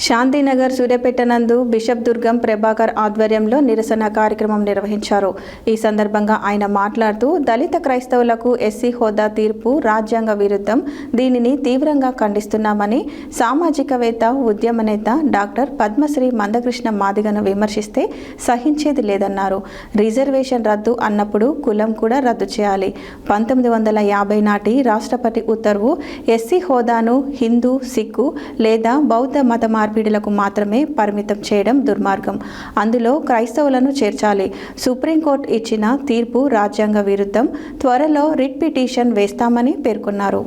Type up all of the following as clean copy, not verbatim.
శాంతినగర్ సూర్యాపేట నందు బిషప్ దుర్గం ప్రభాకర్ ఆధ్వర్యంలో నిరసన కార్యక్రమం నిర్వహించారు. ఈ సందర్భంగా ఆయన మాట్లాడుతూ దళిత క్రైస్తవులకు ఎస్సీ హోదా తీర్పు రాజ్యాంగ విరుద్ధం, దీనిని తీవ్రంగా ఖండిస్తున్నామని సామాజికవేత్త ఉద్యమ నేత డాక్టర్ పద్మశ్రీ మందకృష్ణ మాదిగను విమర్శిస్తే సహించేది లేదన్నారు. రిజర్వేషన్ రద్దు అన్నప్పుడు కులం కూడా రద్దు చేయాలి. 1950 నాటి రాష్ట్రపతి ఉత్తర్వు ఎస్సీ హోదాను హిందూ, సిక్కు లేదా బౌద్ధ మత మార్పిడులకు మాత్రమే పరిమితం చేయడం దుర్మార్గం. అందులో క్రైస్తవులను చేర్చాలి. సుప్రీంకోర్టు ఇచ్చిన తీర్పు రాజ్యాంగ విరుద్ధం. త్వరలో రిట్ పిటిషన్ వేస్తామని పేర్కొన్నారు.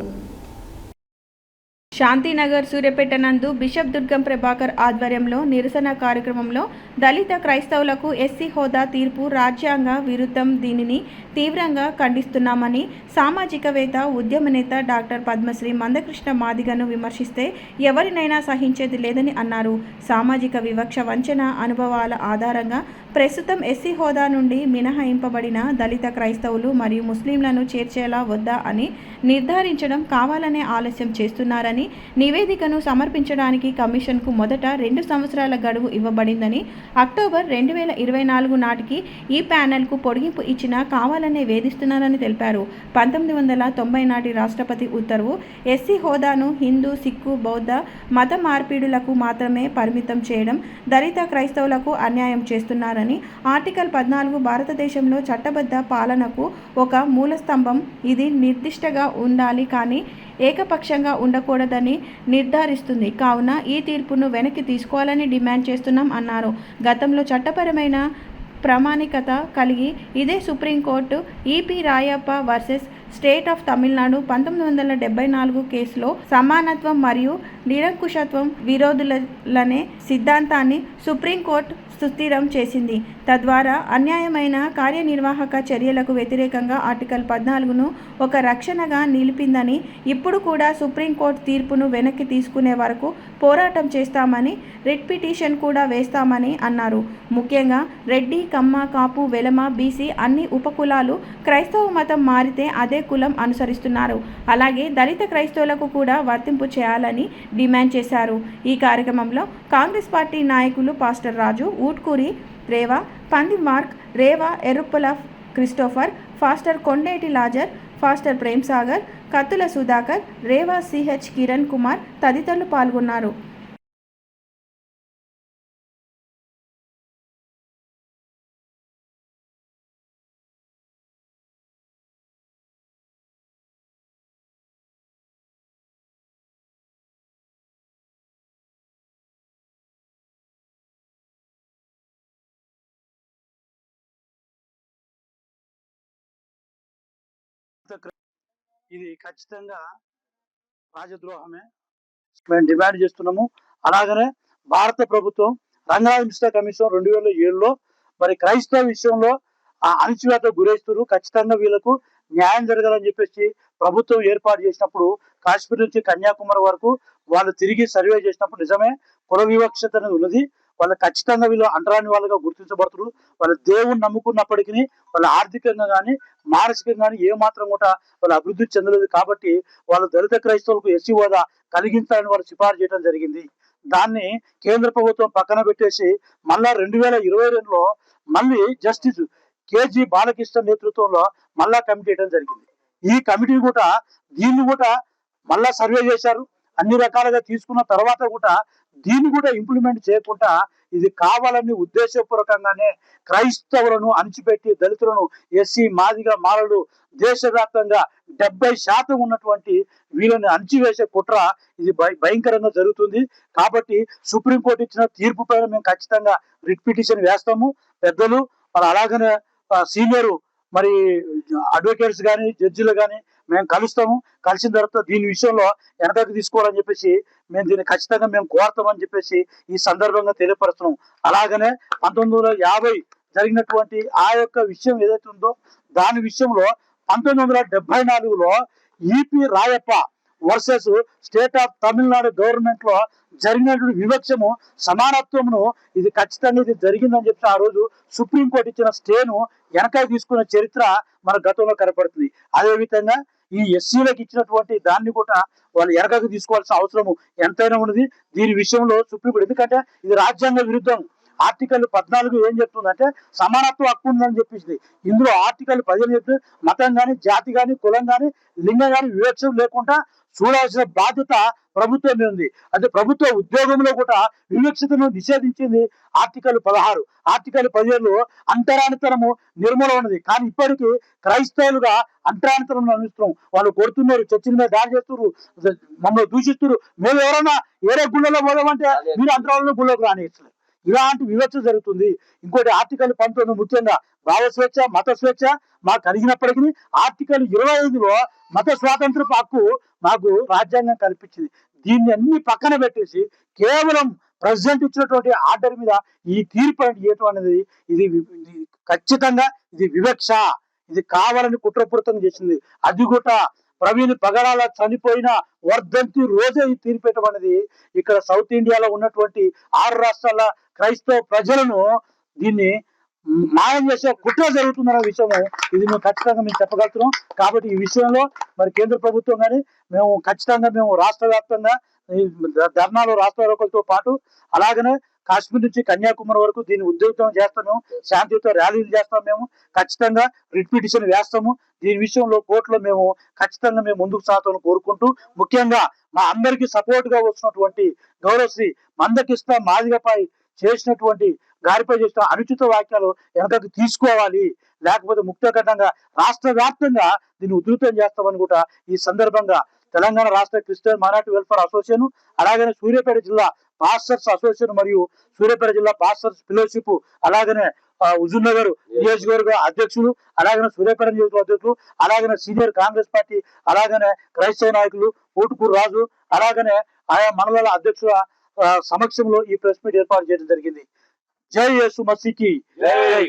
శాంతినగర్ సూర్యాపేట నందు బిషప్ దుర్గం ప్రభాకర్ ఆధ్వర్యంలో నిరసన కార్యక్రమంలో దళిత క్రైస్తవులకు ఎస్సీ హోదా తీర్పు రాజ్యాంగ విరుద్ధం, దీనిని తీవ్రంగా ఖండిస్తున్నామని సామాజికవేత్త ఉద్యమ నేత డాక్టర్ పద్మశ్రీ మందకృష్ణ మాదిగను విమర్శిస్తే ఎవరినైనా సహించేది లేదని అన్నారు. సామాజిక వివక్ష, వంచన అనుభవాల ఆధారంగా ప్రస్తుతం ఎస్సీ హోదా నుండి మినహాయింపబడిన దళిత క్రైస్తవులు మరియు ముస్లింలను చేర్చేలా వద్దా అని నిర్ధారించడం కావాలనే ఆలస్యం చేస్తున్నారని, నివేదికను సమర్పించడానికి కమిషన్కు మొదట 2 సంవత్సరాల గడువు ఇవ్వబడిందని, అక్టోబర్ 2024 నాటికి ఈ ప్యానెల్కు పొడిగింపు ఇచ్చినా కావాలనే వేధిస్తున్నారని తెలిపారు. 1990 నాటి రాష్ట్రపతి ఉత్తర్వు ఎస్సీ హోదాను హిందూ, సిక్కు, బౌద్ధ మత మార్పిడులకు మాత్రమే పరిమితం చేయడం దళిత క్రైస్తవులకు అన్యాయం చేస్తున్నారని, ఆర్టికల్ 14 భారతదేశంలో చట్టబద్ధ పాలనకు ఒక మూలస్తంభం, ఇది నిర్దిష్టంగా ఉండాలి కానీ ఏకపక్షంగా ఉండకూడదని నిర్ధారిస్తుంది. కావున ఈ తీర్పును వెనక్కి తీసుకోవాలని డిమాండ్ చేస్తున్నాం అన్నారు. గతంలో చట్టపరమైన ప్రామాణికత కలిగి ఇదే supreme court EP Royappa versus state of Tamil Nadu 1974 కేసులో సమానత్వం మరియు నిరంకుశత్వం విరోధులనే సిద్ధాంతాన్ని సుప్రీంకోర్టు సుస్థిరం చేసింది. తద్వారా అన్యాయమైన కార్యనిర్వాహక చర్యలకు వ్యతిరేకంగా ఆర్టికల్ 14ను ఒక రక్షణగా నిలిపిందని, ఇప్పుడు కూడా సుప్రీంకోర్టు తీర్పును వెనక్కి తీసుకునే వరకు పోరాటం చేస్తామని, రిట్ పిటిషన్ కూడా వేస్తామని అన్నారు. ముఖ్యంగా రెడ్డి, కమ్మ, కాపు, వెలమ, బీసీ అన్ని ఉపకులాలు క్రైస్తవ మతం మారితే అదే కులం అనుసరిస్తున్నారు. అలాగే దళిత క్రైస్తవులకు కూడా వర్తింపు చేయాలని డిమాండ్ చేశారు. ఈ కార్యక్రమంలో కాంగ్రెస్ పార్టీ నాయకులు పాస్టర్ రాజు, ఊట్కూరి రేవా, పంది మార్క్, రేవా Eruppula Christopher, pastor Kondeti Lazar, pastor Prem Sagar, Kattula Sudhakar, రేవా సిహెచ్ కిరణ్ కుమార్ తదితరులు పాల్గొన్నారు. ఇది ఖచ్చితంగా రాజద్రోహమే మేము డిమాండ్ చేస్తున్నాము. అలాగనే భారత ప్రభుత్వం రంగాహింస కమిషన్ 2007లో మరి క్రైస్తవ విషయంలో అణచివేత గురేస్తున్నారు. ఖచ్చితంగా వీళ్ళకు న్యాయం జరగాలని చెప్పేసి ప్రభుత్వం ఏర్పాటు చేసినప్పుడు కాశ్మీర్ నుంచి కన్యాకుమారి వరకు వాళ్ళు తిరిగి సర్వే చేసినప్పుడు నిజమే కుల వివక్షత అనేది ఉన్నది. వాళ్ళు ఖచ్చితంగా వీళ్ళు అంటరాని వాళ్ళుగా గుర్తించబడుతున్నారు. వాళ్ళ దేవుని నమ్ముకున్నప్పటికీ వాళ్ళ ఆర్థికంగా కానీ మానసికంగా కానీ ఏమాత్రం కూడా వాళ్ళు అభివృద్ధి చెందలేదు. కాబట్టి వాళ్ళు దళిత క్రైస్తవులకు ఎస్సీ హోదా కలిగించాలని వాళ్ళు సిఫార్సు చేయడం జరిగింది. దాన్ని కేంద్ర ప్రభుత్వం పక్కన పెట్టేసి మళ్ళా 2022లో మళ్ళీ జస్టిస్ కేజీ బాలకృష్ణ నేతృత్వంలో మళ్ళా కమిటీ వేయడం జరిగింది. ఈ కమిటీ కూడా దీన్ని కూడా మళ్ళా సర్వే చేశారు. అన్ని రకాలుగా తీసుకున్న తర్వాత కూడా దీన్ని కూడా ఇంప్లిమెంట్ చేయకుండా ఇది కావాలని ఉద్దేశపూర్వకంగానే క్రైస్తవులను అణిచిపెట్టి దళితులను ఎస్సీ, మాదిగ, మాలలు దేశవ్యాప్తంగా 70% ఉన్నటువంటి వీళ్ళని అణిచివేసే కుట్ర ఇది భయంకరంగా జరుగుతుంది. కాబట్టి సుప్రీంకోర్టు ఇచ్చిన తీర్పు పైన మేము ఖచ్చితంగా రిట్ పిటిషన్ వేస్తాము. పెద్దలు మరి అలాగనే సీనియర్ మరి అడ్వకేట్స్ కానీ జడ్జిలు కానీ మేము కలుస్తాము. కలిసిన తర్వాత దీని విషయంలో వెనకకు తీసుకోవాలని చెప్పేసి మేము దీన్ని ఖచ్చితంగా మేము కోరతామని చెప్పేసి ఈ సందర్భంగా తెలియపరుస్తున్నాం. అలాగనే 1950 జరిగినటువంటి ఆ యొక్క విషయం ఏదైతే ఉందో దాని విషయంలో 1974లో EP Royappa versus state of Tamil Nadu government లో జరిగినటువంటి వివక్షము సమానత్వమును ఇది ఖచ్చితంగా ఇది జరిగిందని చెప్పి ఆ రోజు సుప్రీంకోర్టు ఇచ్చిన స్టేను వెనకాయ తీసుకున్న చరిత్ర మన గతంలో కనపడుతుంది. అదేవిధంగా ఈ ఎస్సీలకు ఇచ్చినటువంటి దాన్ని కూడా వాళ్ళు ఎరగకు తీసుకోవాల్సిన అవసరం ఎంతైనా ఉన్నది దీని విషయంలో సుప్రీంకోర్టు. ఎందుకంటే ఇది రాజ్యాంగ విరుద్ధం. ఆర్టికల్ 14 ఏం చెప్తుందంటే సమానత్వ హక్కు ఉందని చెప్పింది. ఇందులో ఆర్టికల్ 15 చెప్తుంది మతం కానీ, జాతి కానీ, కులం కానీ, లింగం కానీ వివక్ష లేకుండా చూడాల్సిన బాధ్యత ప్రభుత్వం మీద ఉంది. అంటే ప్రభుత్వ ఉద్యోగంలో కూడా వివక్షతను నిషేధించింది ఆర్టికల్ 16. ఆర్టికల్ 17లో అంటరానితనము నిర్మూలన ఉన్నది. కానీ ఇప్పటికీ క్రైస్తవులుగా అంటరానితనం అనుభవిస్తున్నాం. వాళ్ళు కొడుతున్నారు, చర్చిల మీద దాడి చేస్తున్నారు, మమ్మల్ని దూషిస్తున్నారు. మేము ఎవరైనా ఏరే గుళ్ళలో పోదామంటే మీరు అంతరాలను గుళ్ళోకి రానిస్తారు. ఇలాంటి వివక్ష జరుగుతుంది. ఇంకోటి ఆర్టికల్ 19 ముఖ్యంగా భావ స్వేచ్ఛ, మత స్వేచ్ఛ మాకు కలిగినప్పటికీ ఆర్టికల్ 25లో మత స్వాతంత్రపు హక్కు మాకు రాజ్యాంగం కల్పించింది. దీన్ని అన్ని పక్కన పెట్టేసి కేవలం ప్రెసిడెంట్ ఇచ్చినటువంటి ఆర్డర్ మీద ఈ తీర్పు ఇవ్వటం అనేది ఇది ఖచ్చితంగా ఇది వివక్ష. ఇది కావాలని కుట్రపూరితంగా చేసింది. అది కూడా ప్రవీణ్ పగడాల చనిపోయిన వర్ధంతి రోజే ఈ తీర్పేయటం అనేది ఇక్కడ సౌత్ ఇండియాలో ఉన్నటువంటి 6 రాష్ట్రాల క్రైస్తవ ప్రజలను దీన్ని మాయం చేసే కుట్ర జరుగుతుందన్న విషయము ఇది మేము ఖచ్చితంగా మేము చెప్పగలుగుతున్నాం. కాబట్టి ఈ విషయంలో మరి కేంద్ర ప్రభుత్వం కానీ మేము ఖచ్చితంగా మేము రాష్ట్ర వ్యాప్తంగా ధర్నాలు, రాస్తారోకలతో పాటు అలాగనే కాశ్మీర్ నుంచి కన్యాకుమారి వరకు దీన్ని ఉద్యోగం చేస్తాము, శాంతియుత ర్యాలీలు చేస్తాం. మేము ఖచ్చితంగా రిట్ పిటిషన్ వేస్తాము. దీని విషయంలో కోర్టులో మేము ఖచ్చితంగా మేము ముందుకు సాగుతామని కోరుకుంటూ, ముఖ్యంగా మా అందరికీ సపోర్ట్ గా వస్తున్నటువంటి గౌరవశ్రీ మందకృష్ణ మాదిగపై చేసినటువంటి గారిపై చేసిన అనుచిత వాక్యాలు వెనకకు తీసుకోవాలి. లేకపోతే ముక్తఘటంగా రాష్ట్ర వ్యాప్తంగా దీన్ని ఉధృతం చేస్తామని కూడా ఈ సందర్భంగా తెలంగాణ రాష్ట్ర క్రిస్టియన్ మైనారిటీ వెల్ఫేర్ అసోసియేషన్, అలాగనే సూర్యాపేట జిల్లా పాస్టర్స్ అసోసియేషన్ మరియు సూర్యాపేట జిల్లా పాస్టర్స్ ఫెలోషిప్, అలాగనే హుజూర్ నగర్ నియోజకవర్గ అధ్యక్షులు, అలాగనే సూర్యాపేట నియోజకవర్గ అధ్యక్షులు, అలాగనే సీనియర్ కాంగ్రెస్ పార్టీ, అలాగనే క్రైస్తవ నాయకులు ఊటుకూరు రాజు, అలాగనే ఆయా మండలాల అధ్యక్షుల సమక్షంలో ఈ ప్రెస్ మీట్ ఏర్పాటు చేయడం జరిగింది. జై యేసు మసీకి జై.